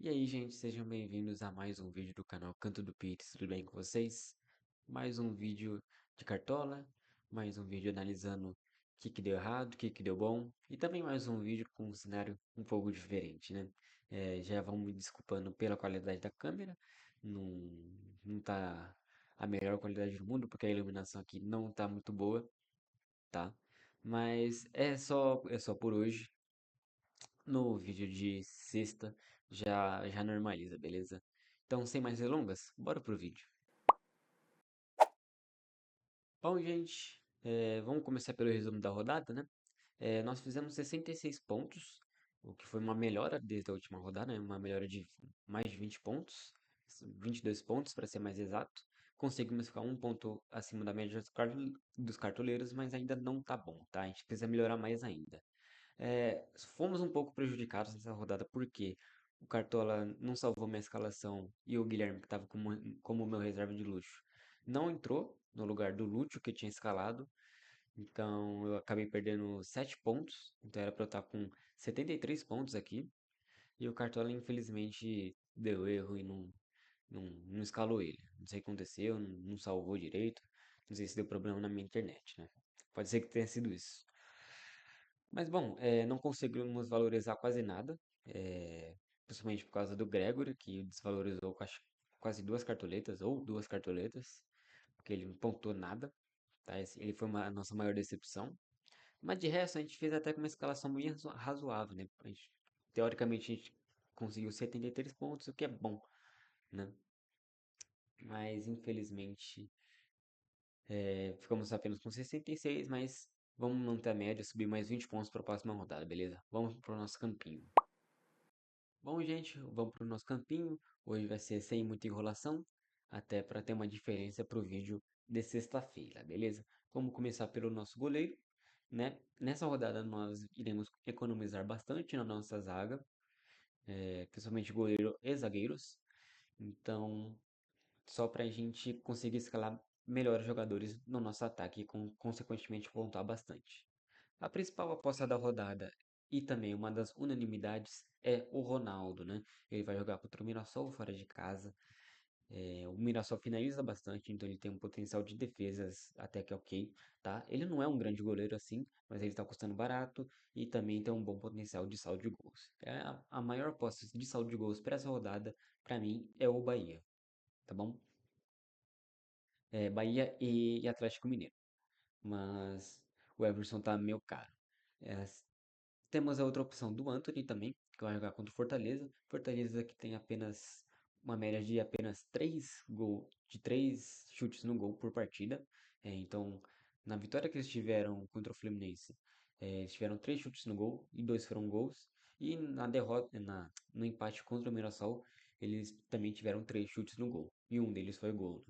E aí, gente, sejam bem-vindos a mais um vídeo do canal Canto do Pires, tudo bem com vocês? Mais um vídeo de cartola, mais um vídeo analisando o que deu errado, o que deu bom, e também mais um vídeo com um cenário um pouco diferente, né? Já vamos me desculpando pela qualidade da câmera, não, não tá a melhor qualidade do mundo, porque a iluminação aqui não tá muito boa, tá? Mas é só por hoje. No vídeo de sexta já normaliza, beleza? Então, sem mais delongas, bora pro vídeo. Bom, gente, vamos começar pelo resumo da rodada, né? Nós fizemos 66 pontos, o que foi uma melhora desde a última rodada, né? Uma melhora de mais de 20 pontos, 22 pontos para ser mais exato. Conseguimos ficar um ponto acima da média dos cartoleiros, mas ainda não tá bom, tá? A gente precisa melhorar mais ainda. Fomos um pouco prejudicados nessa rodada porque o Cartola não salvou minha escalação e o Guilherme, que estava como meu reserva de luxo, não entrou no lugar do Lúcio que eu tinha escalado. Então eu acabei perdendo 7 pontos. Então era para eu estar com 73 pontos aqui. E o Cartola, infelizmente, deu erro e não escalou ele. Não sei o que aconteceu, não salvou direito. Não sei se deu problema na minha internet, né? Pode ser que tenha sido isso. Mas bom, não conseguimos valorizar quase nada, principalmente por causa do Gregory, que desvalorizou quase duas cartoletas, ou duas cartoletas, porque ele não pontuou nada, tá? Ele foi a nossa maior decepção. Mas de resto, a gente fez até com uma escalação muito razoável, né? Teoricamente, a gente conseguiu 73 pontos, o que é bom, né? Mas infelizmente, ficamos apenas com 66, mas vamos manter a média, subir mais 20 pontos para a próxima rodada, beleza? Vamos para o nosso campinho. Bom, gente, vamos para o nosso campinho. Hoje vai ser sem muita enrolação, até para ter uma diferença para o vídeo de sexta-feira, beleza? Vamos começar pelo nosso goleiro, né? Nessa rodada nós iremos economizar bastante na nossa zaga, principalmente goleiro e zagueiros. Então, só para a gente conseguir escalar melhores jogadores no nosso ataque e, consequentemente, pontuar bastante. A principal aposta da rodada e também uma das unanimidades é o Ronaldo, né? Ele vai jogar contra o Mirassol fora de casa. O Mirassol finaliza bastante, então ele tem um potencial de defesas até que ok, tá? Ele não é um grande goleiro assim, mas ele tá custando barato e também tem um bom potencial de saldo de gols. A maior aposta de saldo de gols para essa rodada, para mim, é o Bahia, tá bom? Bahia e Atlético Mineiro, mas o Everson tá meio caro. É, Temos a outra opção do Antony também, que vai jogar contra o Fortaleza. Fortaleza que tem apenas uma média de apenas 3 chutes no gol por partida. Então, na vitória que eles tiveram contra o Fluminense, eles tiveram 3 chutes no gol e 2 foram gols. E na derrota, no empate contra o Mirassol, eles também tiveram 3 chutes no gol. E um deles foi gol.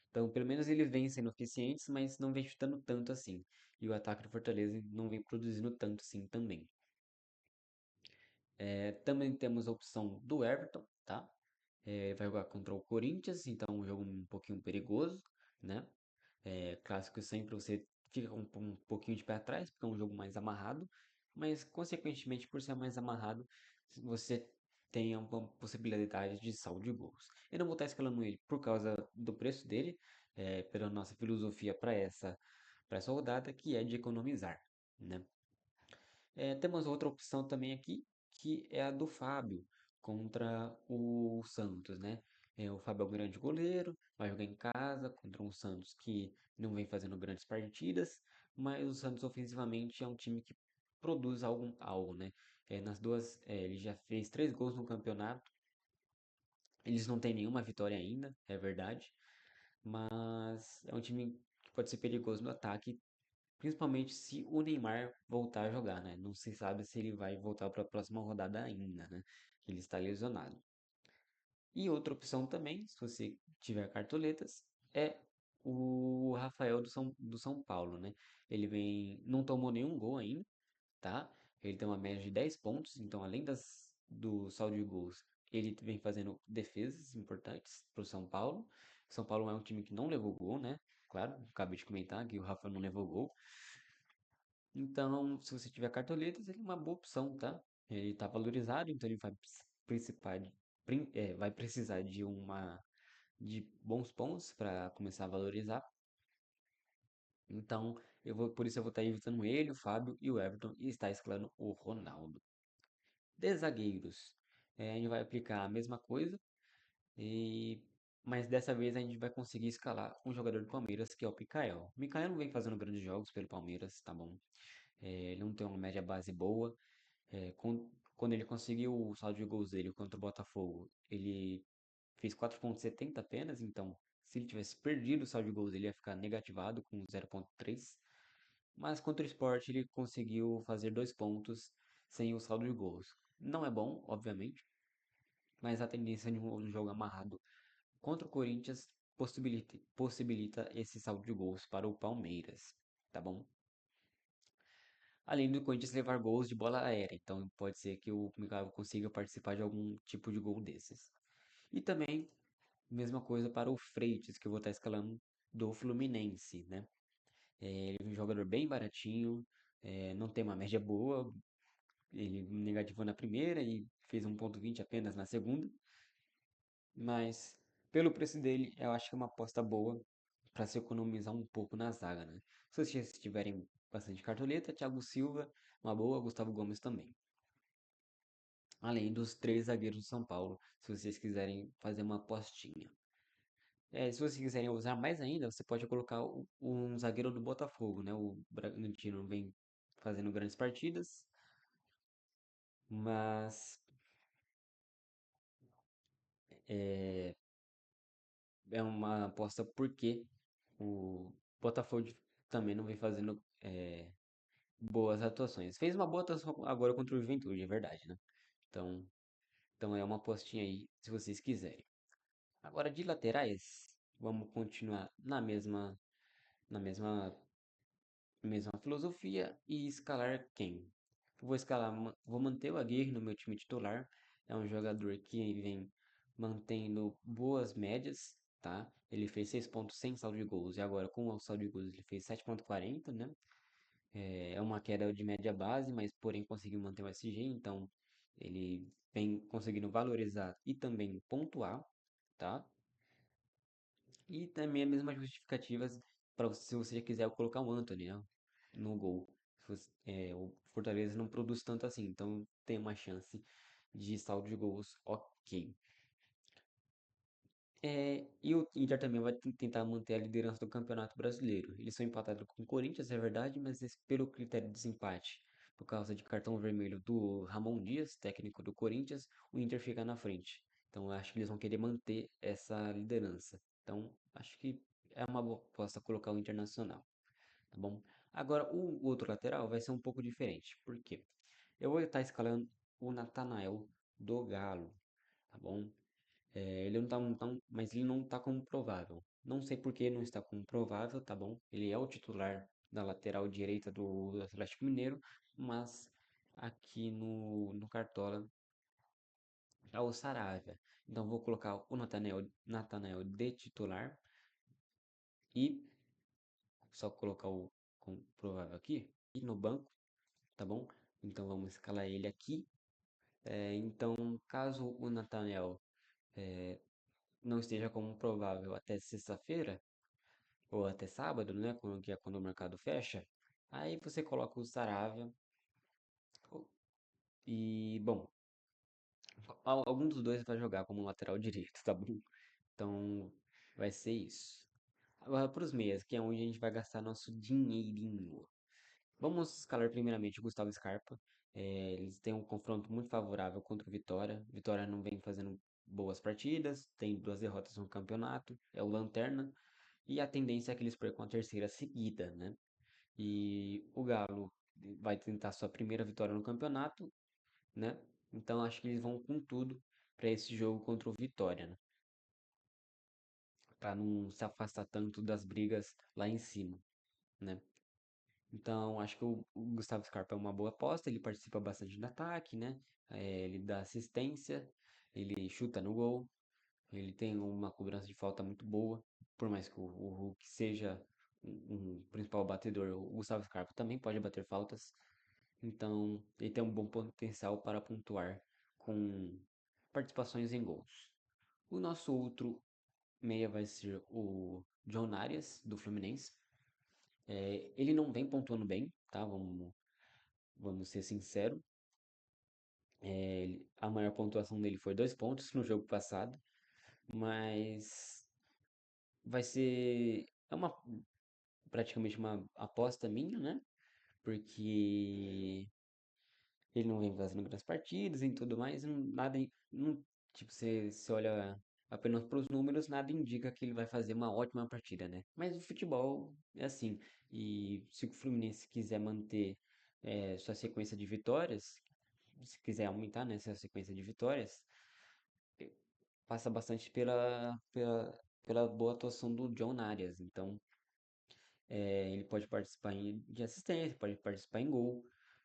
Então, pelo menos eles vêm sendo eficientes, mas não vem chutando tanto assim. E o ataque do Fortaleza não vem produzindo tanto assim também. Também temos a opção do Everton, tá? Vai jogar contra o Corinthians, então um jogo um pouquinho perigoso, né? Clássico sempre você fica com um pouquinho de pé atrás, porque é um jogo mais amarrado, mas consequentemente por ser mais amarrado, você tem uma possibilidade de saldo de gols. Eu não vou estar escalando ele por causa do preço dele, pela nossa filosofia para essa rodada, que é de economizar, né? Temos outra opção também aqui, que é a do Fábio contra o Santos, né? O Fábio é um grande goleiro, vai jogar em casa contra um Santos que não vem fazendo grandes partidas, mas o Santos ofensivamente é um time que produz algo, né? Ele já fez 3 gols no campeonato. Eles não têm nenhuma vitória ainda, é verdade, mas é um time que pode ser perigoso no ataque, principalmente se o Neymar voltar a jogar, né? Não se sabe se ele vai voltar para a próxima rodada ainda, né? Que ele está lesionado. E outra opção também, se você tiver cartoletas, é o Rafael do São Paulo, né? Ele não tomou nenhum gol ainda, tá? Ele tem uma média de 10 pontos, então além do saldo de gols, ele vem fazendo defesas importantes para o São Paulo. O São Paulo é um time que não levou gol, né? Claro, acabei de comentar que o Rafa não levou gol. Então, se você tiver cartoletas, ele é uma boa opção, tá? Ele tá valorizado, então ele vai participar vai precisar de bons pontos para começar a valorizar. Então, por isso eu vou estar evitando ele, o Fábio e o Everton e estar escalando o Ronaldo. De zagueiros, a gente vai aplicar a mesma coisa, e mas dessa vez a gente vai conseguir escalar um jogador do Palmeiras, que é o Mikael. O Mikael não vem fazendo grandes jogos pelo Palmeiras, tá bom? Ele não tem uma média base boa. Quando ele conseguiu o saldo de gols dele contra o Botafogo, ele fez 4,70 apenas, então se ele tivesse perdido o saldo de gols, ele ia ficar negativado com 0,3. Mas contra o Sport ele conseguiu fazer 2 pontos sem o saldo de gols. Não é bom, obviamente, mas a tendência de um jogo amarrado contra o Corinthians possibilita esse saldo de gols para o Palmeiras, tá bom? Além do Corinthians levar gols de bola aérea, então pode ser que o Mikael consiga participar de algum tipo de gol desses. E também, mesma coisa para o Freitas, que eu vou estar escalando do Fluminense, né? Ele é um jogador bem baratinho, não tem uma média boa, ele negativou na primeira e fez 1,20 apenas na segunda, mas pelo preço dele, eu acho que é uma aposta boa para se economizar um pouco na zaga, né? Se vocês tiverem bastante cartoleta, Thiago Silva, uma boa, Gustavo Gomes também. Além dos três zagueiros do São Paulo, se vocês quiserem fazer uma apostinha. Se vocês quiserem usar mais ainda, você pode colocar um zagueiro do Botafogo, né? O Bragantino vem fazendo grandes partidas, mas é, é uma aposta porque o Botafogo também não vem fazendo boas atuações. Fez uma boa atuação agora contra o Juventude, é verdade, né? Então, então é uma apostinha aí, se vocês quiserem. Agora de laterais, vamos continuar na mesma filosofia e escalar quem? Vou manter o Aguirre no meu time titular. É um jogador que vem mantendo boas médias, tá? Ele fez 6 pontos sem saldo de gols e agora com o saldo de gols ele fez 7,40, né? É uma queda de média base, mas porém conseguiu manter o SG, então ele vem conseguindo valorizar e também pontuar, tá? E também as mesmas justificativas para se você quiser colocar o Antony, né, no gol. O Fortaleza não produz tanto assim, então tem uma chance de saldo de gols ok. E o Inter também vai tentar manter a liderança do Campeonato Brasileiro. Eles são empatados com o Corinthians, é verdade, mas pelo critério de desempate, por causa de cartão vermelho do Ramon Dias, técnico do Corinthians, o Inter fica na frente. Então eu acho que eles vão querer manter essa liderança. Então acho que é uma boa aposta colocar o Internacional, tá bom? Agora o outro lateral vai ser um pouco diferente. Por quê? Eu vou estar escalando o Natanael do Galo, tá bom? Ele não tá, mas ele não tá como provável. Não sei por que não está como provável, tá bom? Ele é o titular da lateral direita do Atlético Mineiro, mas aqui no Cartola é o Saravia. Então vou colocar o Natanael de titular e só colocar o como provável aqui e no banco, tá bom? Então vamos escalar ele aqui. Então, caso o Natanael não esteja como provável até sexta-feira, ou até sábado, né? Que é quando o mercado fecha. Aí você coloca o Saravia e, bom, algum dos dois vai jogar como lateral direito, tá bom? Então vai ser isso. Agora para os meias, que é onde a gente vai gastar nosso dinheirinho. Vamos escalar primeiramente o Gustavo Scarpa. Eles têm um confronto muito favorável contra o Vitória. Vitória não vem fazendo boas partidas, tem 2 derrotas no campeonato, é o Lanterna. E a tendência é que eles percam a terceira seguida, né? E o Galo vai tentar sua primeira vitória no campeonato, né? Então acho que eles vão com tudo para esse jogo contra o Vitória, né? Para não se afastar tanto das brigas lá em cima, né? Então acho que o Gustavo Scarpa é uma boa aposta, ele participa bastante do ataque, né? Ele dá assistência, ele chuta no gol, ele tem uma cobrança de falta muito boa, por mais que o Hulk seja um principal batedor, o Gustavo Scarpa também pode bater faltas. Então, ele tem um bom potencial para pontuar com, participações em gols. O nosso outro meia vai ser o John Arias, do Fluminense. Ele não vem pontuando bem, tá? Vamos ser sinceros. A maior pontuação dele foi 2 pontos no jogo passado, mas vai ser praticamente uma aposta minha, né? Porque ele não vem fazendo grandes partidas e tudo mais, tipo, você olha apenas para os números, nada indica que ele vai fazer uma ótima partida, né? Mas o futebol é assim, e se o Fluminense quiser manter sua sequência de vitórias, se quiser aumentar, né, essa sequência de vitórias, passa bastante pela boa atuação do John Arias. Então, ele pode participar de assistência, pode participar em gol.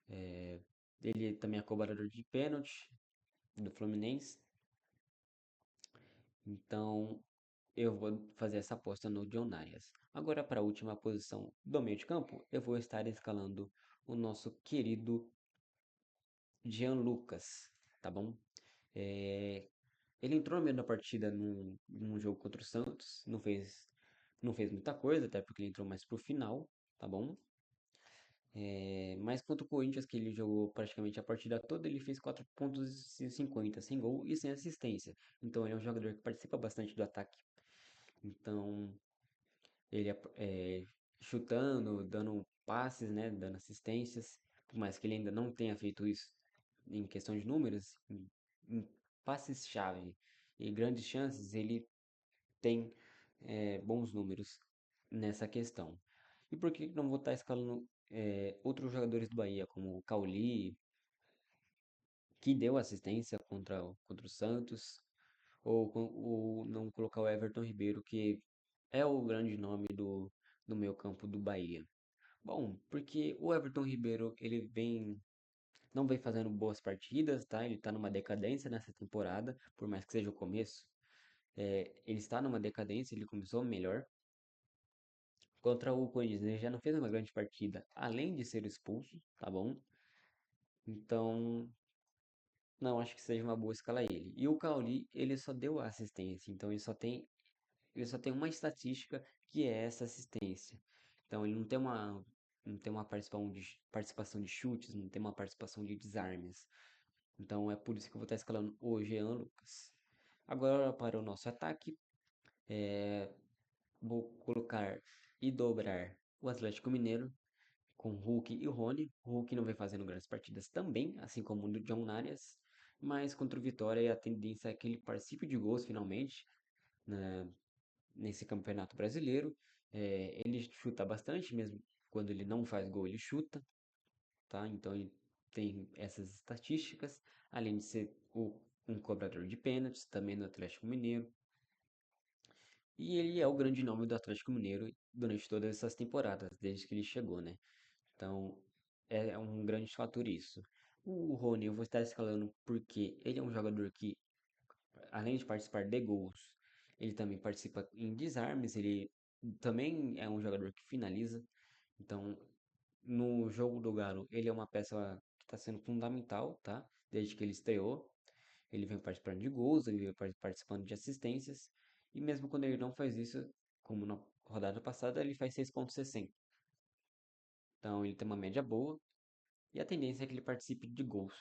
É, ele também é cobrador de pênalti do Fluminense. Então, eu vou fazer essa aposta no John Arias. Agora, para a última posição do meio de campo, eu vou estar escalando o nosso querido Jean Lucas, tá bom? É, Ele entrou no meio da partida num jogo contra o Santos, não fez muita coisa, até porque ele entrou mais pro final, tá bom? Mas contra o Corinthians, que ele jogou praticamente a partida toda, ele fez 4,50 sem gol e sem assistência. Então ele é um jogador que participa bastante do ataque. Então ele chutando, dando passes, né, dando assistências, por mais que ele ainda não tenha feito isso em questão de números, em passes-chave e grandes chances, ele tem bons números nessa questão. E por que não vou estar escalando outros jogadores do Bahia, como o Cauli, que deu assistência contra o Santos, ou não colocar o Everton Ribeiro, que é o grande nome do meio campo do Bahia? Bom, porque o Everton Ribeiro, não vem fazendo boas partidas, tá? Ele tá numa decadência nessa temporada, por mais que seja o começo. Ele está numa decadência, ele começou melhor. Contra o Corinthians, ele já não fez uma grande partida, além de ser expulso, tá bom? Então, não acho que seja uma boa escalar ele. E o Cauli, ele só deu a assistência, então ele só tem uma estatística que é essa assistência. Então, ele não tem uma participação de chutes, não tem uma participação de desarmes. Então, é por isso que eu vou estar escalando o Jean Lucas. Agora, para o nosso ataque, vou colocar e dobrar o Atlético Mineiro com Hulk e Rony. O Hulk não vem fazendo grandes partidas também, assim como o do John Arias, mas contra o Vitória a tendência é que ele participe de gols finalmente, né, nesse Campeonato Brasileiro. Ele chuta bastante, mesmo quando ele não faz gol, ele chuta, tá? Então ele tem essas estatísticas, além de ser um cobrador de pênaltis, também no Atlético Mineiro. E ele é o grande nome do Atlético Mineiro durante todas essas temporadas, desde que ele chegou, né? Então, é um grande fator isso. O Rony eu vou estar escalando porque ele é um jogador que, além de participar de gols, ele também participa em desarmes, ele também é um jogador que finaliza. Então, no jogo do Galo, ele é uma peça que está sendo fundamental, tá? Desde que ele estreou. Ele vem participando de gols, ele vem participando de assistências. E mesmo quando ele não faz isso, como na rodada passada, ele faz 6,60. Então, ele tem uma média boa. E a tendência é que ele participe de gols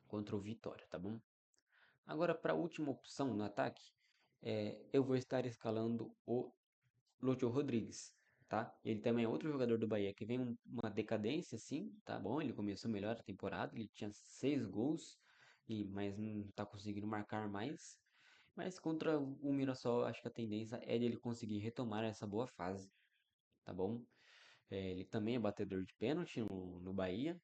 contra o Vitória, tá bom? Agora, para a última opção no ataque, eu vou estar escalando o Lúcio Rodrigues, tá? Ele também é outro jogador do Bahia que vem uma decadência, sim, tá bom? Ele começou melhor a temporada, ele tinha 6 gols, mas não tá conseguindo marcar mais. Mas contra o Mirassol, acho que a tendência é de ele conseguir retomar essa boa fase, tá bom? Ele também é batedor de pênalti no Bahia.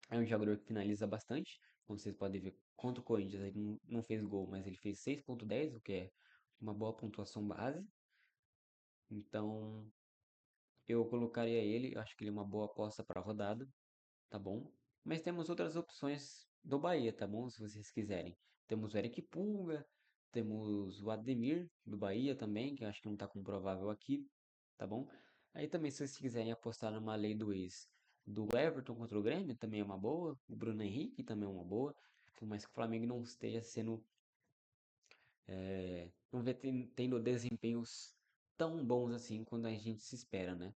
É um jogador que finaliza bastante. Como vocês podem ver, contra o Corinthians ele não fez gol, mas ele fez 6,10, o que é uma boa pontuação base. Então, eu colocaria ele, eu acho que ele é uma boa aposta para a rodada, tá bom? Mas temos outras opções do Bahia, tá bom? Se vocês quiserem. Temos o Eric Pulga, temos o Ademir do Bahia também, que eu acho que não está comprovável aqui, tá bom? Aí também, se vocês quiserem apostar numa lei do ex do Everton contra o Grêmio, também é uma boa. O Bruno Henrique também é uma boa. Por mais que o Flamengo não esteja sendo, não vê tendo desempenhos tão bons assim quando a gente se espera, né?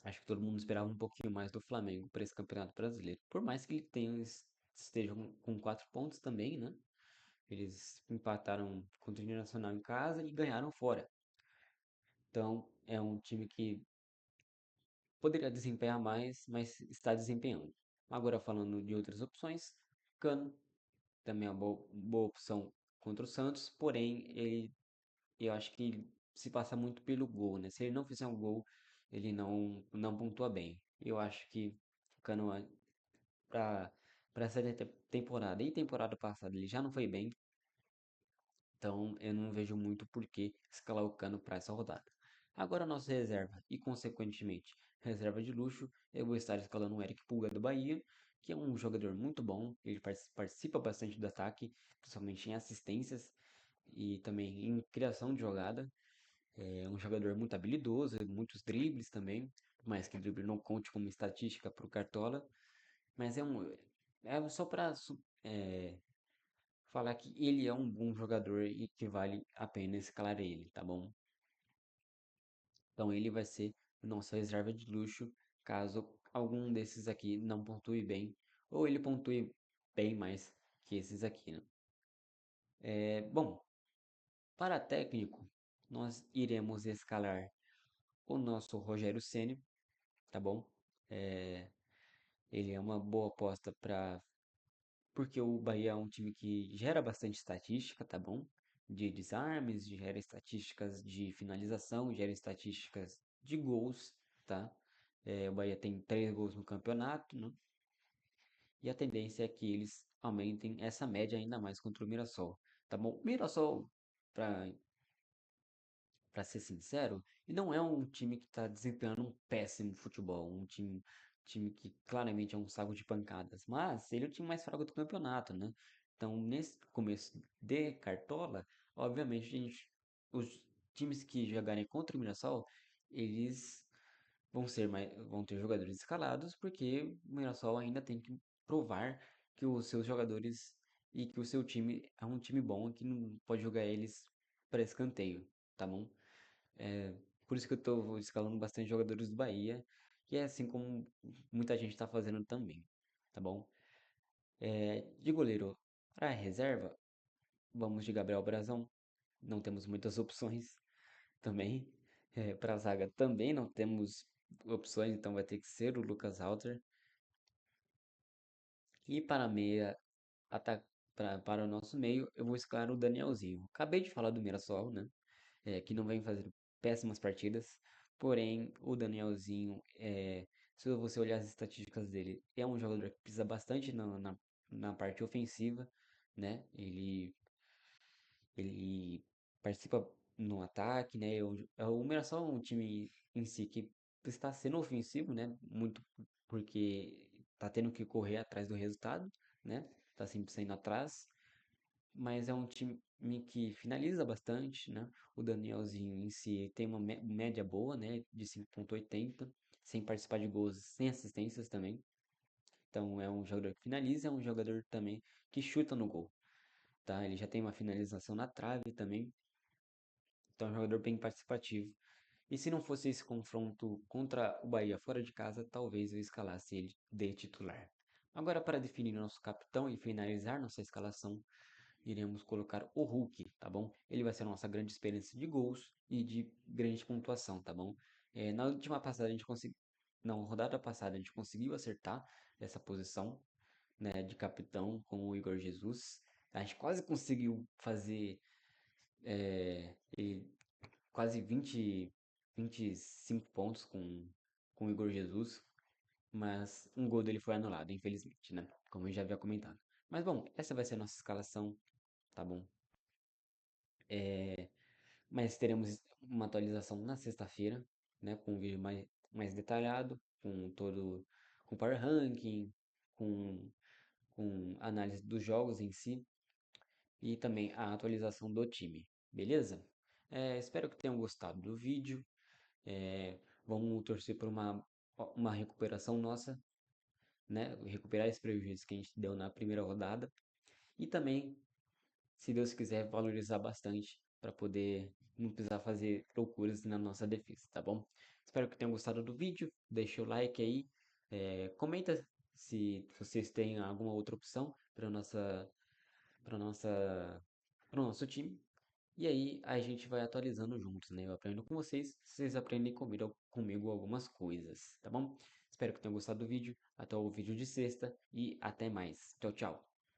Acho que todo mundo esperava um pouquinho mais do Flamengo para esse Campeonato Brasileiro. Por mais que ele tenha, estejam com 4 pontos também, né? Eles empataram contra o Internacional em casa e ganharam fora. Então, é um time que poderia desempenhar mais, mas está desempenhando. Agora, falando de outras opções, Cano também é uma boa opção contra o Santos, porém, eu acho que ele se passa muito pelo gol, né? Se ele não fizer um gol, ele não pontua bem. Eu acho que Cano, para essa temporada e temporada passada, ele já não foi bem, então eu não vejo muito por que escalar o Cano para essa rodada. Agora, nossa reserva e, consequentemente, reserva de luxo, eu vou estar escalando o Eric Pulga do Bahia, que é um jogador muito bom, ele participa bastante do ataque, principalmente em assistências e também em criação de jogada. É um jogador muito habilidoso, muitos dribles também, por mais que o drible não conte como estatística para o Cartola, mas é só para falar que ele é um bom jogador e que vale a pena escalar ele, tá bom? Então ele vai ser nossa reserva de luxo caso algum desses aqui não pontue bem, ou ele pontue bem mais que esses aqui, né? Bom, para técnico, nós iremos escalar o nosso Rogério Ceni, tá bom? É, ele é uma boa aposta para porque o Bahia é um time que gera bastante estatística, tá bom? De desarmes, gera estatísticas de finalização, gera estatísticas de gols, tá? O Bahia tem 3 gols no campeonato, né? E a tendência é que eles aumentem essa média ainda mais contra o Mirassol, tá bom? O Mirassol, para ser sincero, e não é um time que está desempenhando um péssimo futebol, time que claramente é um saco de pancadas, mas ele é o time mais fraco do campeonato, né? Então, nesse começo de Cartola, obviamente, os times que jogarem contra o Mirassol, eles vão ter jogadores escalados, porque o Mirassol ainda tem que provar que os seus jogadores e que o seu time é um time bom e que não pode jogar eles para escanteio, tá bom? É, por isso que eu tô escalando bastante jogadores do Bahia, que é assim como muita gente tá fazendo também, tá bom? De goleiro para reserva, vamos de Gabriel Brazão, não temos muitas opções também. Para zaga também não temos opções, então vai ter que ser o Lucas Halter. E para meia, para o nosso meio, eu vou escalar o Danielzinho. Acabei de falar do Mirassol, né? Que não vem fazendo péssimas partidas. Porém, o Danielzinho, se você olhar as estatísticas dele, é um jogador que precisa bastante na parte ofensiva, né? Ele participa no ataque, né? O Mirassol é um time em si que está sendo ofensivo, né? Muito porque tá tendo que correr atrás do resultado, né? Tá sempre saindo atrás, mas é um time que finaliza bastante, né? O Danielzinho em si tem uma média boa, né? De 5,80, sem participar de gols, sem assistências também. Então é um jogador que finaliza, é um jogador também que chuta no gol, tá? Ele já tem uma finalização na trave também, então é um jogador bem participativo. E se não fosse esse confronto contra o Bahia fora de casa, talvez eu escalasse ele de titular. Agora, para definir nosso capitão e finalizar nossa escalação, iremos colocar o Hulk, tá bom? Ele vai ser a nossa grande experiência de gols e de grande pontuação, tá bom? Na última passada a gente conseguiu, na rodada passada a gente conseguiu acertar essa posição, né, de capitão com o Igor Jesus. A gente quase conseguiu fazer quase 25 pontos com o Igor Jesus, mas um gol dele foi anulado, infelizmente, né? Como eu já havia comentado. Mas bom, essa vai ser a nossa escalação, tá bom? Mas teremos uma atualização na sexta-feira, né, com um vídeo mais detalhado, com power ranking, com, com análise dos jogos em si e também a atualização do time, beleza? Espero que tenham gostado do vídeo. Vamos torcer por uma recuperação nossa né, recuperar esse prejuízo que a gente deu na primeira rodada e também, se Deus quiser, valorizar bastante para poder não precisar fazer loucuras na nossa defesa, tá bom? Espero que tenham gostado do vídeo, deixa o like aí, comenta se vocês têm alguma outra opção para nossa, para o nosso time. E aí a gente vai atualizando juntos, né? Eu aprendo com vocês, vocês aprendem comigo algumas coisas, tá bom? Espero que tenham gostado do vídeo. Até o vídeo de sexta e até mais. Tchau, tchau.